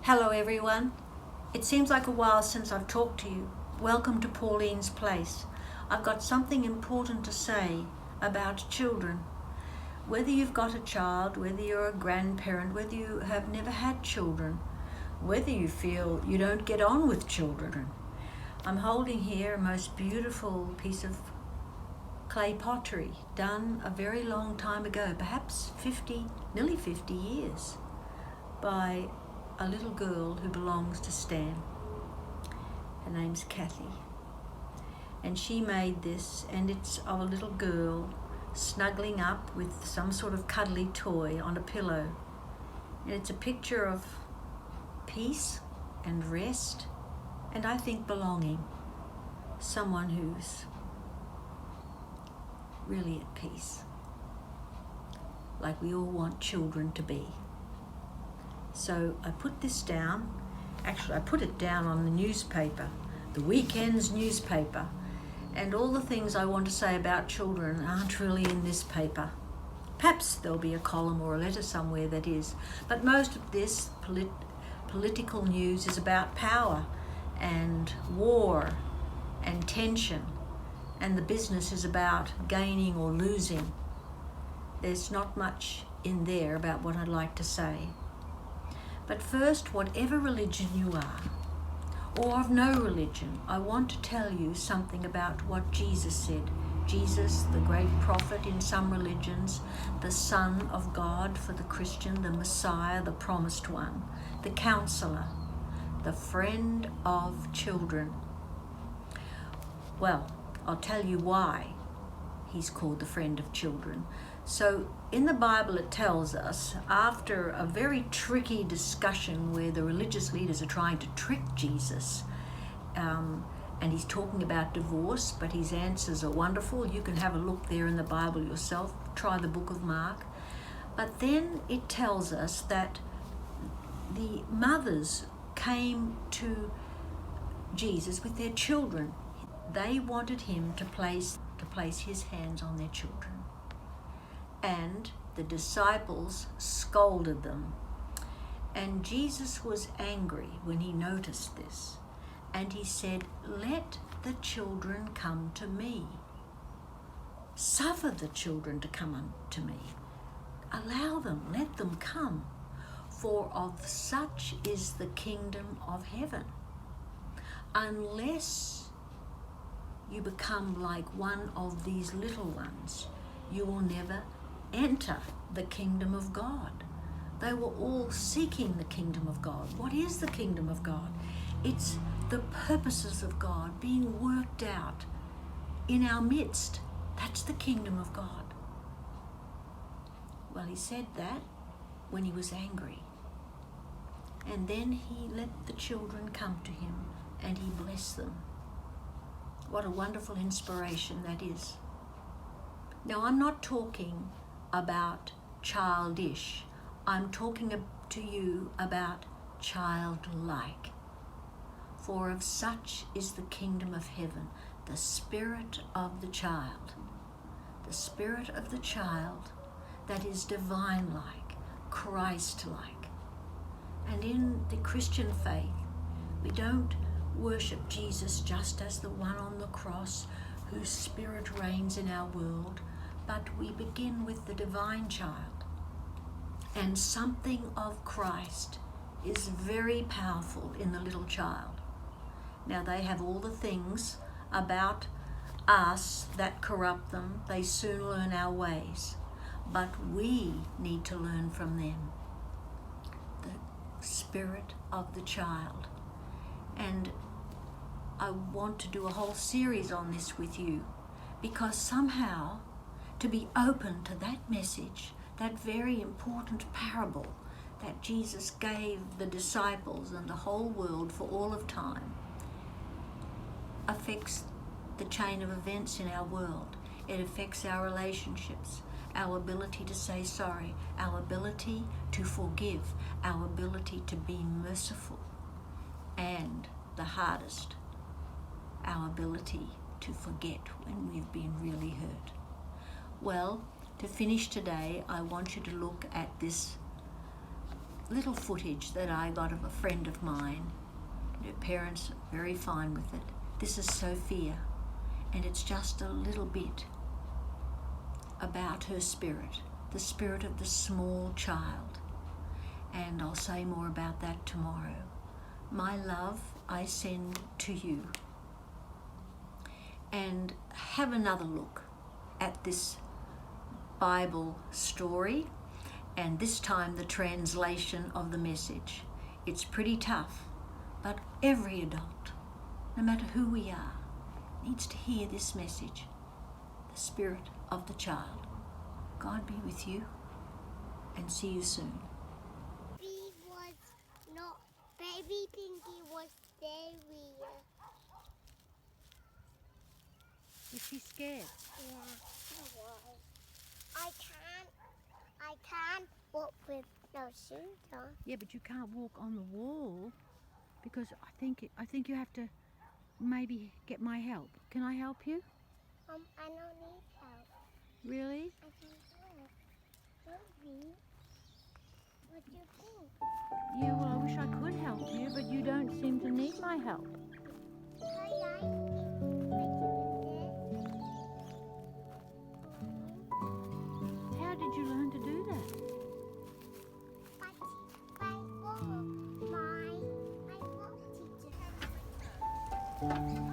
Hello everyone. It seems like a while since I've talked to you. Welcome to Pauline's Place. I've got something important to say about children. Whether you've got a child, whether you're a grandparent, whether you have never had children, whether you feel you don't get on with children. I'm holding here a most beautiful piece of clay pottery done a very long time ago, perhaps nearly 50 years, by a little girl who belongs to Stan. Her name's Kathy. And she made this, and it's of a little girl snuggling up with some sort of cuddly toy on a pillow. And it's a picture of peace and rest, and I think belonging. Someone who's really at peace, like we all want children to be. So I put this down. Actually, I put it down on the newspaper, the weekend's newspaper, and all the things I want to say about children aren't really in this paper. Perhaps there'll be a column or a letter somewhere that is, but most of this political news is about power and war and tension, and the business is about gaining or losing. There's not much in there about what I'd like to say. But first, whatever religion you are, or of no religion, I want to tell you something about what Jesus said. Jesus, the great prophet in some religions, the Son of God for the Christian, the Messiah, the promised one, the counselor, the friend of children. Well, I'll tell you why he's called the friend of children. So in the Bible it tells us, after a very tricky discussion where the religious leaders are trying to trick Jesus, and he's talking about divorce, but his answers are wonderful. You can have a look there in the Bible yourself. Try the book of Mark. But then it tells us that the mothers came to Jesus with their children. They wanted him to place his hands on their children. And the disciples scolded them. And Jesus was angry when he noticed this. And he said, "Let the children come to me. Suffer the children to come unto me. Allow them, let them come. For of such is the kingdom of heaven." Unless you become like one of these little ones, you will never enter the kingdom of God. They were all seeking the kingdom of God. What is the kingdom of God? It's the purposes of God being worked out in our midst. That's the kingdom of God. Well, he said that when he was angry. And then he let the children come to him and he blessed them. What a wonderful inspiration that is. Now, I'm not talking about childish. I'm talking to you about childlike. For of such is the kingdom of heaven, the spirit of the child. The spirit of the child that is divine-like, Christ-like. And in the Christian faith, we don't worship Jesus just as the one on the cross whose spirit reigns in our world, but we begin with the divine child. And something of Christ is very powerful in the little child. Now, they have all the things about us that corrupt them. They soon learn our ways, but we need to learn from them. The spirit of the child. And I want to do a whole series on this with you, because somehow to be open to that message, that very important parable that Jesus gave the disciples and the whole world for all of time, affects the chain of events in our world. It affects our relationships, our ability to say sorry, our ability to forgive, our ability to be merciful, and the hardest, our ability to forget when we've been really hurt. Well, to finish today, I want you to look at this little footage that I got of a friend of mine. Her parents are very fine with it. This is Sophia, and it's just a little bit about her spirit, the spirit of the small child. And I'll say more about that tomorrow. My love I send to you. And have another look at this Bible story, and this time the translation of the message. It's pretty tough, but every adult, no matter who we are, needs to hear this message, the spirit of the child. God be with you, and see you soon. Baby Pinky was scary. Is she scared? Yeah, I can't walk with no shoes on. Yeah, but you can't walk on the wall because I think you have to maybe get my help. Can I help you? I don't need help. Really? I can do it. Maybe. What do you think? Yeah, well, I wish I could help you, but you don't seem to need my help. I like it. I do How did you learn to do that? But my teacher.